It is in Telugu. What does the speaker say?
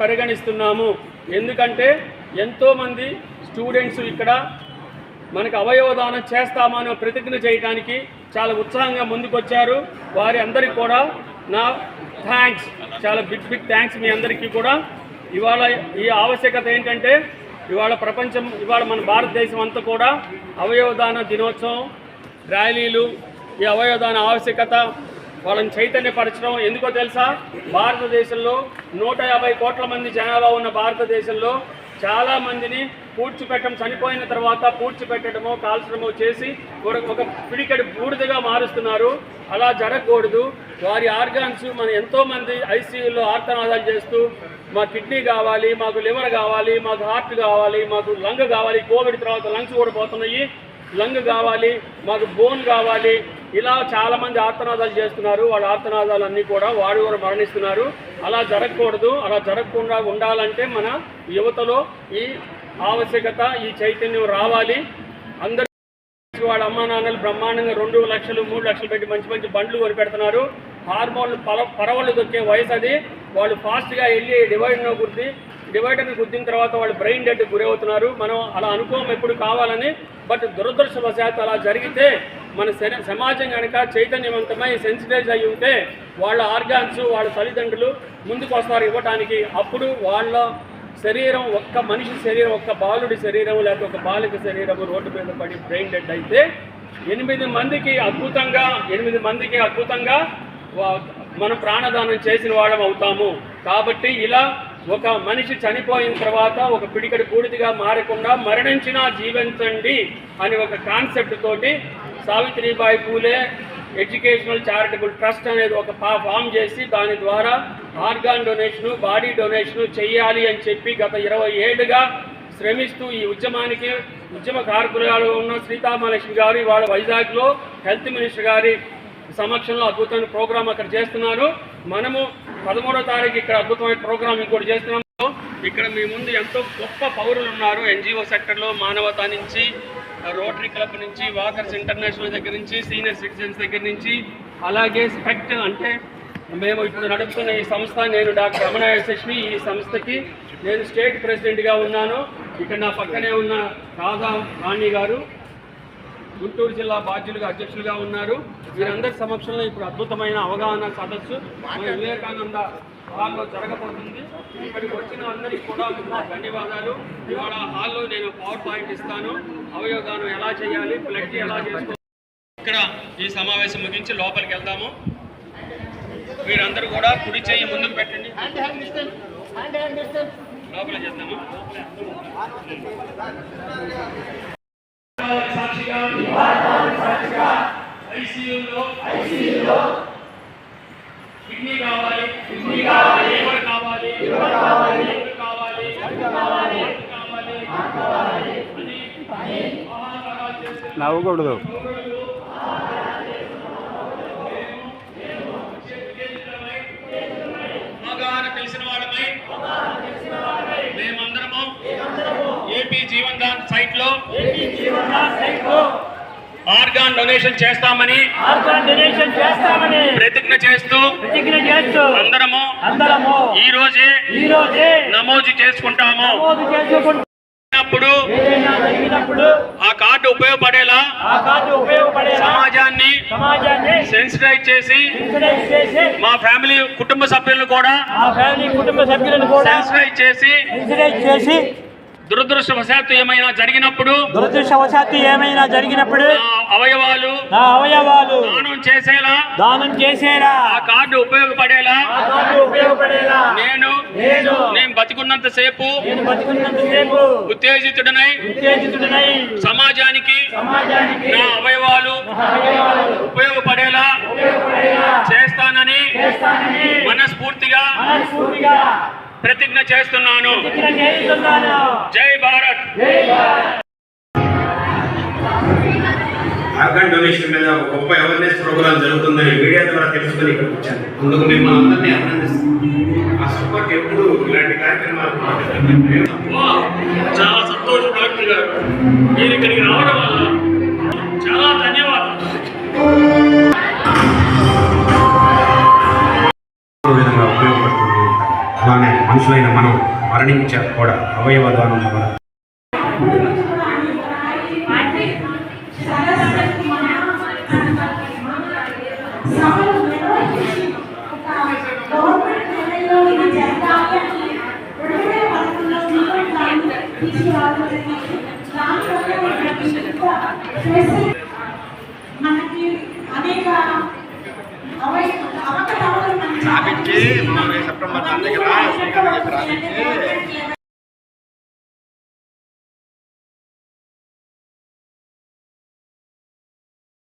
పరిగణిస్తున్నాము. ఎందుకంటే ఎంతోమంది స్టూడెంట్స్ ఇక్కడ మనకు అవయవదానం చేస్తామని ప్రతిజ్ఞ చేయడానికి చాలా ఉత్సాహంగా ముందుకొచ్చారు. వారి అందరికీ కూడా నా థ్యాంక్స్, చాలా బిగ్ థ్యాంక్స్ మీ అందరికీ కూడా. ఇవాళ ఈ ఆవశ్యకత ఏంటంటే ఇవాళ మన భారతదేశం అంతా కూడా అవయవదాన దినోత్సవం, ర్యాలీలు, ఈ అవయవదాన ఆవశ్యకత వాళ్ళని చైతన్యపరచడం. ఎందుకో తెలుసా, భారతదేశంలో 150 కోట్ల మంది జనాభా ఉన్న భారతదేశంలో చాలామందిని చనిపోయిన తర్వాత పూడ్చిపెట్టడమో కాల్చడమో చేసి ఒక పిడికెడు బూడిదగా మారుస్తున్నారు. అలా జరగకూడదు. వారి ఆర్గాన్స్ మన ఎంతోమంది ఐసీయూలో ఆర్తనాదాలు చేస్తూ మా కిడ్నీ కావాలి, మాకు లివర్ కావాలి, మాకు హార్ట్ కావాలి, మాకు లంగ్ కావాలి, కోవిడ్ తర్వాత లంగ్స్ కూడా పోతున్నాయి, లంగ్ కావాలి, మాకు బోన్ కావాలి, ఇలా చాలామంది ఆర్తనాదాలు చేస్తున్నారు. వాళ్ళ ఆర్తనాదాలన్నీ కూడా వాడు కూడా మరణిస్తున్నారు. అలా జరగకూడదు. అలా జరగకుండా ఉండాలంటే మన యువతలో ఈ ఆవశ్యకత, ఈ చైతన్యం రావాలి. అందరూ వాళ్ళ అమ్మా నాన్నలు బ్రహ్మాండంగా 2 లక్షలు 3 లక్షలు పెట్టి మంచి మంచి బండ్లు కొని పెడుతున్నారు. హార్మోన్లు పరవళ్ళు దొక్కే వయసు అది. వాళ్ళు ఫాస్ట్గా వెళ్ళి డివైడర్ని గుద్దిన తర్వాత వాళ్ళు బ్రెయిన్ డెడ్ గురవుతున్నారు. మనం అలా అనుకోము ఎప్పుడు కావాలని. బట్ దురదృష్టవశాత్తు అలా జరిగితే మన సమాజం కనుక చైతన్యవంతమై సెన్సిటైజ్ అయి ఉంటే వాళ్ళ ఆర్గాన్స్, వాళ్ళ తల్లిదండ్రులు ముందుకు వస్తారు ఇవ్వటానికి. అప్పుడు వాళ్ళ శరీరం, ఒక్క మనిషి శరీరం, ఒక్క బాలుడి శరీరం లేకపోతే ఒక బాలిక శరీరం రోడ్డు మీద పడి బ్రెయిన్ డెడ్ అయితే 8 మందికి అద్భుతంగా మనం ప్రాణదానం చేసిన వాళ్ళం అవుతాము. కాబట్టి ఇలా ఒక మనిషి చనిపోయిన తర్వాత ఒక పిడికడి బూడిదిగా మారకుండా మరణించినా జీవించండి అని ఒక కాన్సెప్ట్ తోటి Savitribai Phule educational charitable trust అనేది ఒక ఫామ్ చేసి దాని ద్వారా ఆర్గాన్ డొనేషను, బాడీ డొనేషను చెయ్యాలి అని చెప్పి గత 20 ఏళ్ళుగా శ్రమిస్తూ ఈ ఉద్యమకారకులుగా ఉన్న సీతామహాలక్ష్మి గారు ఇవాళ వైజాగ్లో హెల్త్ మినిస్టర్ గారి సమక్షంలో అద్భుతమైన ప్రోగ్రాం అక్కడ చేస్తున్నారు. మనము 13వ తారీఖు ఇక్కడ అద్భుతమైన ప్రోగ్రాం ఇంకోటి చేస్తున్నాము. ఇక్కడ మీ ముందు ఎంతో గొప్ప పౌరులు ఉన్నారు. ఎన్జిఓ సెక్టర్లో మానవతా నుంచి, రోటరీ క్లబ్ నుంచి, వాకర్స్ ఇంటర్నేషనల్ దగ్గర నుంచి, సీనియర్ సిటిజన్స్ దగ్గర నుంచి, అలాగే స్పెక్ట్ అంటే మేము ఇప్పుడు నడుపుతున్న ఈ సంస్థ, నేను డాక్టర్ రమణ యశస్వి, ఈ సంస్థకి నేను స్టేట్ ప్రెసిడెంట్గా ఉన్నాను. ఇక్కడ నా పక్కనే ఉన్న రాధా రాణి గారు గుంటూరు జిల్లా అధ్యక్షులుగా ఉన్నారు. వీరందరి సమక్షంలో ఇప్పుడు అద్భుతమైన అవగాహన సదస్సు మన వివేకానంద హాల్లో జరగబోతుంది. ఇక్కడికి వచ్చిన అందరికీ కూడా ధన్యవాదాలు. ఇవాళ హాల్లో నేను పవర్ పాయింట్ ఇస్తాను. అవయవదానం ఎలా చేయాలి, ప్లెడ్జ్ ఎలా చేసుకోవాలి. ఇక్కడ ఈ సమావేశం ముగించి లోపలికి వెళ్దాము. మీరందరూ కూడా కుడి చేయి ముందుకు పెట్టండి. లోపల చేద్దాము. సాక్షిగా ఐసీయూలో కిడ్నీ కావాలి, లివర్ కావాలి, నవ్వకూడదు. అవగాహన తెలిసిన వాళ్ళమై మేమందరము ఏపీ జీవన్ దాన్ సైట్ లో ఆర్గాన్ డొనేషన్ చేస్తామని ప్రతిజ్ఞ చేస్తూ అందరము ఈ రోజే నమోదు చేసుకుంటాము. అప్పుడు ఆ కార్డు ఉపయోగపడేలా సమాజాన్ని సెన్సిటైజ్ చేసి మా ఫ్యామిలీ కుటుంబ సభ్యులను కూడా సెన్సిటైజ్ చేసి దురదృష్టవశాత్తు ఏమైనా జరిగినప్పుడు అవయవాలు దానం చేసేలా ఆ కార్డు ఉపయోగపడేలా నేను బతికున్నంత సేపు ఉత్తేజితుడనై సమాజానికి నా అవయవాలు ఉపయోగపడేలా చేస్తానని మనస్ఫూర్తిగా ప్రతిజ్ఞ చేస్తున్నాను. జై భారత్. ఆర్గాన్ డొనేషన్ మీద ఒక గొప్ప అవేర్నెస్ ప్రోగ్రామ్ జరుగుతుందని మీడియా ద్వారా తెలుసుకుని ఇక్కడికి వచ్చాను. అందుకు మిమ్మల్ని అందరినీ అభినందిస్తున్నాను. ఆ సపోర్ట్ ఎప్పుడు ఇలాంటి కార్యక్రమాలు చాలా సంతోషం డాక్టర్ గారు, మీరు ఇక్కడికి రావడం వల్ల చాలా ధన్యవాదాలు. విధంగా ఉపయోగపడుతుంది. అలానే మనిషి మనుషులైన మనం మరణించాక కూడా అవయవ దానం ద్వారా మనకి అనేక అవకతవకలు రాబిట్టి సెప్టెంబర్ 10 శ్రీకాంత్ చెప్పి రాబిట్టి